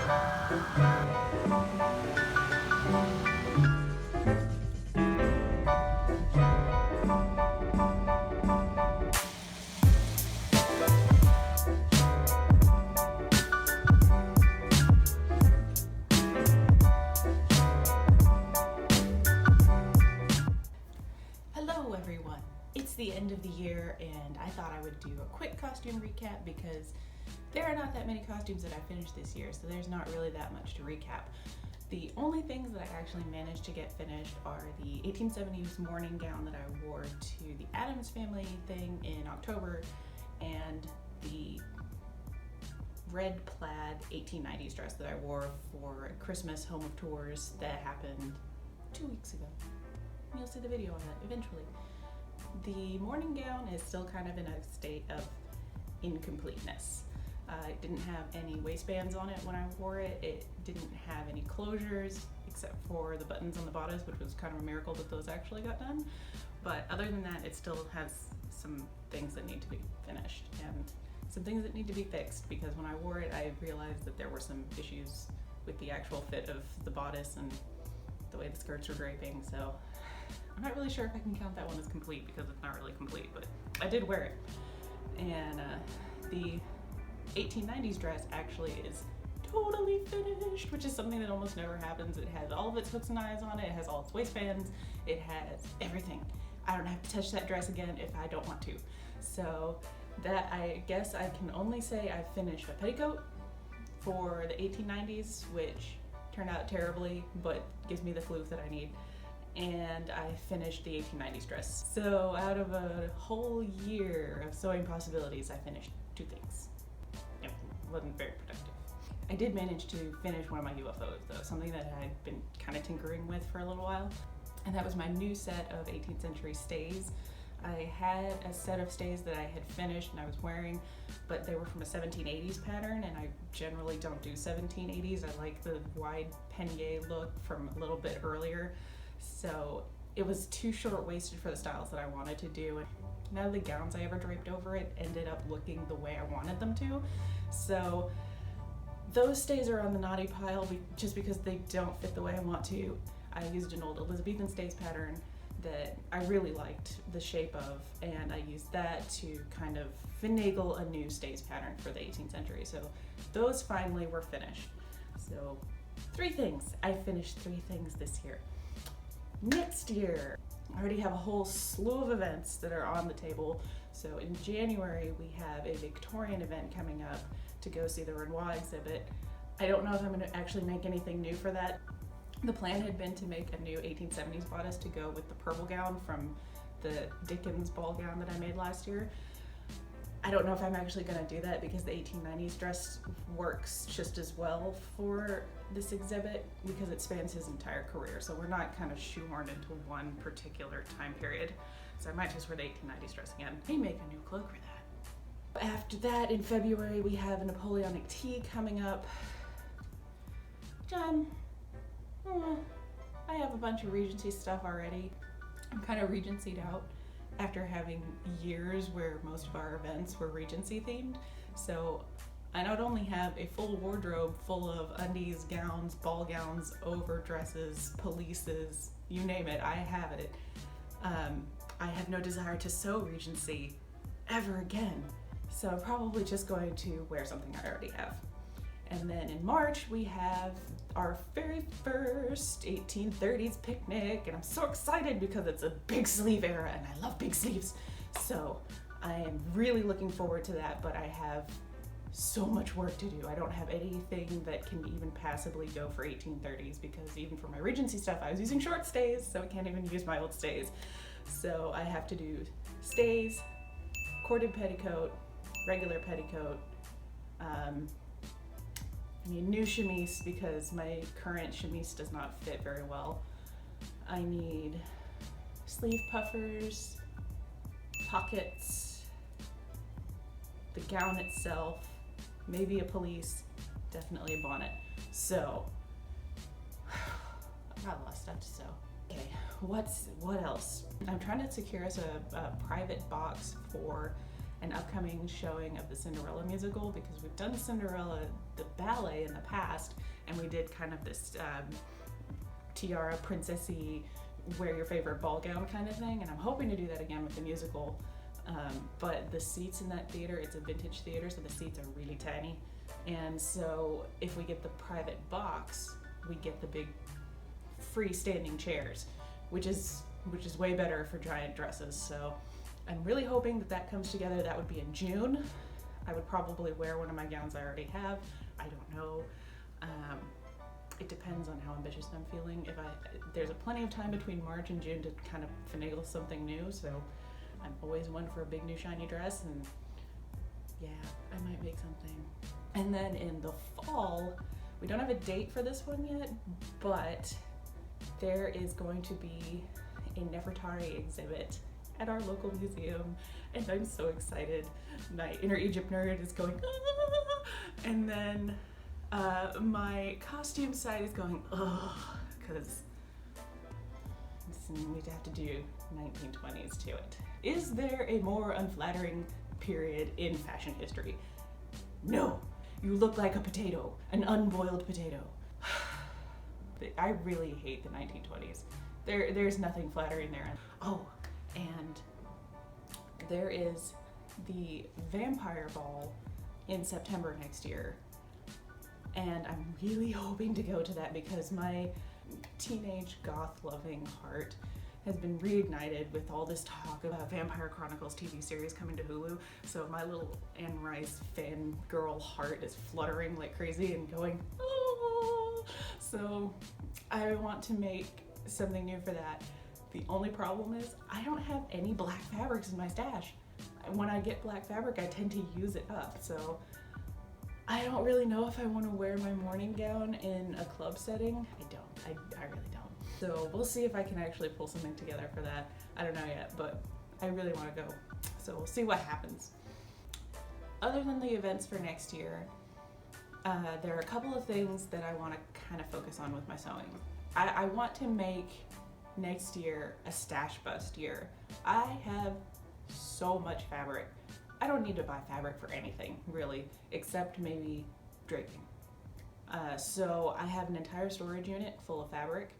Hello everyone! It's the end of the year and I thought I would do a quick costume recap because there are not that many costumes that I finished this year, so there's not really that much to recap. The only things that I actually managed to get finished are the 1870s morning gown that I wore to the Addams Family thing in October and the red plaid 1890s dress that I wore for Christmas Home of Tours that happened 2 weeks ago. You'll see the video on that eventually. The morning gown is still kind of in a state of incompleteness. It didn't have any waistbands on it when I wore it. It didn't have any closures except for the buttons on the bodice, which was kind of a miracle that those actually got done. But other than that, it still has some things that need to be finished and some things that need to be fixed, because when I wore it, I realized that there were some issues with the actual fit of the bodice and the way the skirts were draping, so I'm not really sure if I can count that one as complete because it's not really complete, but I did wear it. And the 1890s dress actually is totally finished, which is something that almost never happens. It has all of its hooks and eyes on it, it has all its waistbands, it has everything. I don't have to touch that dress again if I don't want to. So that, I guess I can only say I finished a petticoat for the 1890s, which turned out terribly, but gives me the floof that I need. And I finished the 1890s dress. So out of a whole year of sewing possibilities, I finished 2 things. It wasn't very productive. I did manage to finish one of my UFOs though, something that I had been kind of tinkering with for a little while. And that was my new set of 18th-century stays. I had a set of stays that I had finished and I was wearing, but they were from a 1780s pattern, and I generally don't do 1780s. I like the wide pannier look from a little bit earlier. So it was too short-waisted for the styles that I wanted to do, and none of the gowns I ever draped over it ended up looking the way I wanted them to. So those stays are on the naughty pile just because they don't fit the way I want to. I used an old Elizabethan stays pattern that I really liked the shape of, and I used that to kind of finagle a new stays pattern for the 18th century. So those finally were finished. So 3 things. I finished 3 things this year. Next year, I already have a whole slew of events that are on the table. So in January, we have a Victorian event coming up to go see the Renoir exhibit. I don't know if I'm going to actually make anything new for that. The plan had been to make a new 1870s bodice to go with the purple gown from the Dickens ball gown that I made last year. I don't know if I'm actually going to do that because the 1890s dress works just as well for this exhibit because it spans his entire career. So we're not kind of shoehorned into one particular time period. So I might just wear the 1890s dress again. Maybe make a new cloak for that. After that, in February, we have a Napoleonic tea coming up. I have a bunch of Regency stuff already. I'm kind of Regency'd out after having years where most of our events were Regency themed. So I not only have a full wardrobe full of undies, gowns, ball gowns, overdresses, pelisses, you name it, I have it. I have no desire to sew Regency ever again. So I'm probably just going to wear something I already have. And then in March, we have our very first 1830s picnic, and I'm so excited because it's a big sleeve era and I love big sleeves. So I am really looking forward to that, but I have so much work to do. I don't have anything that can even passably go for 1830s because even for my Regency stuff, I was using short stays, so I can't even use my old stays. So I have to do stays, corded petticoat, regular petticoat, I need new chemise because my current chemise does not fit very well. I need sleeve puffers, pockets, the gown itself, maybe a pelisse, definitely a bonnet. So, I've got a lot of stuff to sew. Okay, what else? I'm trying to secure us a private box for an upcoming showing of the Cinderella musical because we've done Cinderella the ballet in the past, and we did kind of this tiara princessy, wear your favorite ball gown kind of thing, and I'm hoping to do that again with the musical. But the seats in that theater, it's a vintage theater, so the seats are really tiny, and so if we get the private box, we get the big freestanding chairs, which is way better for giant dresses. So I'm really hoping that that comes together. That would be in June. I would probably wear one of my gowns I already have. I don't know. It depends on how ambitious I'm feeling. There's plenty of time between March and June to kind of finagle something new, so I'm always one for a big new shiny dress, and yeah, I might make something. And then in the fall, we don't have a date for this one yet, but there is going to be a Nefertari exhibit at our local museum, and I'm so excited. My inner Egypt nerd is going, ah! And then my costume side is going, ugh, because we'd have to do 1920s to it. Is there a more unflattering period in fashion history? No, you look like a potato, an unboiled potato. I really hate the 1920s. There's nothing flattering there. Oh, and there is the vampire ball in September next year, and I'm really hoping to go to that because my teenage goth loving heart has been reignited with all this talk about Vampire Chronicles TV series coming to Hulu. So my little Anne Rice fangirl heart is fluttering like crazy and going, oh! So I want to make something new for that. The only problem is I don't have any black fabrics in my stash. When I get black fabric, I tend to use it up. So I don't really know if I want to wear my morning gown in a club setting. I really don't. So we'll see if I can actually pull something together for that. I don't know yet, but I really want to go. So we'll see what happens. Other than the events for next year, there are a couple of things that I want to kind of focus on with my sewing. I want to make next year a stash bust year. I have so much fabric. I don't need to buy fabric for anything, really, except maybe draping. So I have an entire storage unit full of fabric.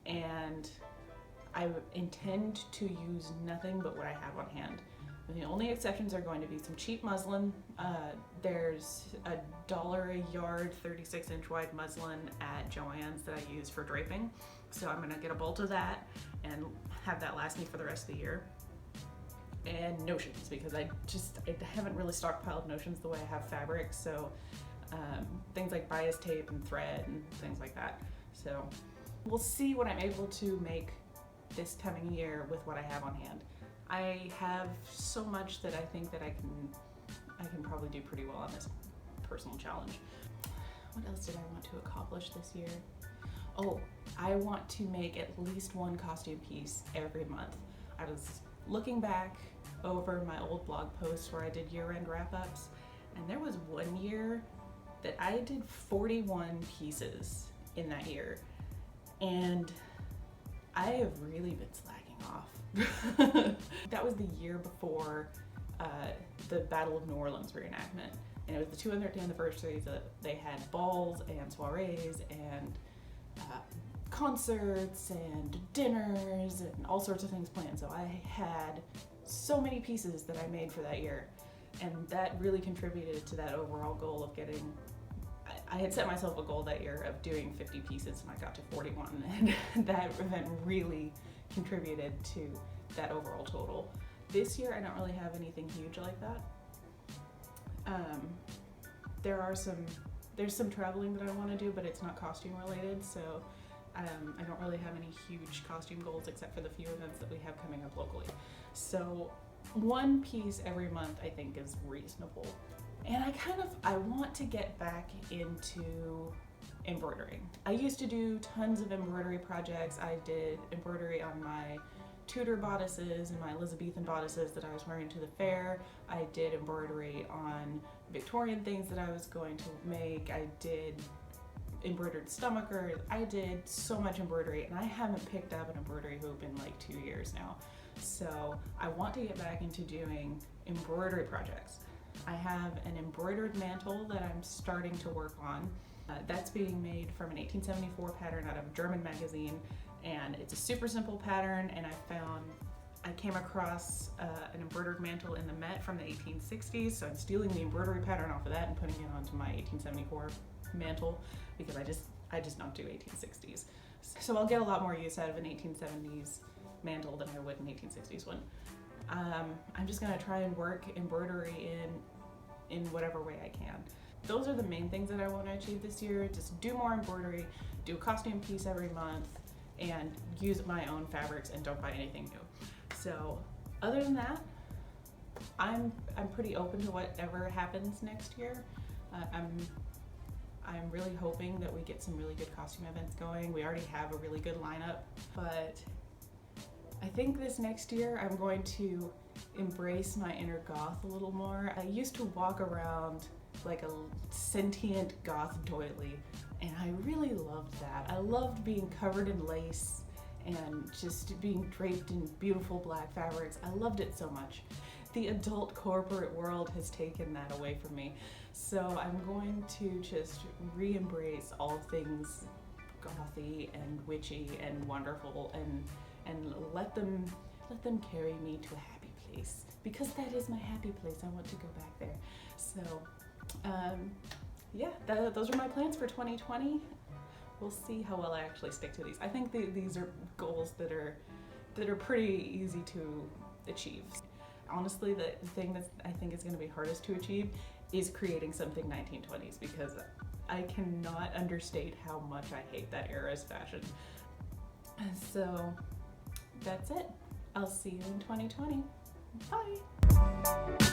And I intend to use nothing but what I have on hand. The only exceptions are going to be some cheap muslin. There's $1 a yard, 36-inch wide muslin at Joann's that I use for draping. So I'm gonna get a bolt of that and have that last me for the rest of the year. And notions, because I haven't really stockpiled notions the way I have fabric. So things like bias tape and thread and things like that. So we'll see what I'm able to make this coming year with what I have on hand. I have so much that I think that I can probably do pretty well on this personal challenge. What else did I want to accomplish this year? Oh, I want to make at least one costume piece every month. I was looking back over my old blog posts where I did year-end wrap-ups, and there was one year that I did 41 pieces in that year, and I have really been slacking off. That was the year before the Battle of New Orleans reenactment, and it was the 200th anniversary. That they had balls and soirees and concerts and dinners and all sorts of things planned. So I had so many pieces that I made for that year, and that really contributed to that overall goal of getting. I had set myself a goal that year of doing 50 pieces, and I got to 41, and that event really contributed to that overall total. This year I don't really have anything huge like that. There's some traveling that I want to do, but it's not costume related, so I don't really have any huge costume goals except for the few events that we have coming up locally. So one piece every month I think is reasonable. And I want to get back into embroidering. I used to do tons of embroidery projects. I did embroidery on my Tudor bodices and my Elizabethan bodices that I was wearing to the fair. I did embroidery on Victorian things that I was going to make. I did embroidered stomacher. I did so much embroidery, and I haven't picked up an embroidery hoop in like 2 years now. So I want to get back into doing embroidery projects. I have an embroidered mantle that I'm starting to work on. That's being made from an 1874 pattern out of a German magazine, and it's a super simple pattern, and I came across an embroidered mantle in the Met from the 1860s, so I'm stealing the embroidery pattern off of that and putting it onto my 1874 mantle because I just don't do 1860s. So I'll get a lot more use out of an 1870s mantle than I would an 1860s one. I'm just gonna try and work embroidery in whatever way I can. Those are the main things that I want to achieve this year. Just do more embroidery, do a costume piece every month, and use my own fabrics and don't buy anything new. So other than that, I'm pretty open to whatever happens next year. I'm really hoping that we get some really good costume events going. We already have a really good lineup, but I think this next year I'm going to embrace my inner goth a little more. I used to walk around like a sentient goth doily, and I really loved that. I loved being covered in lace and just being draped in beautiful black fabrics. I loved it so much. The adult corporate world has taken that away from me. So I'm going to just re-embrace all things gothy and witchy and wonderful and let them carry me to a happy place, because that is my happy place. I want to go back there. So yeah, those are my plans for 2020. We'll see how well I actually stick to these. I think these are goals that are pretty easy to achieve. Honestly, the thing that I think is going to be hardest to achieve is creating something 1920s, because I cannot understate how much I hate that era's fashion. So that's it. I'll see you in 2020. Bye.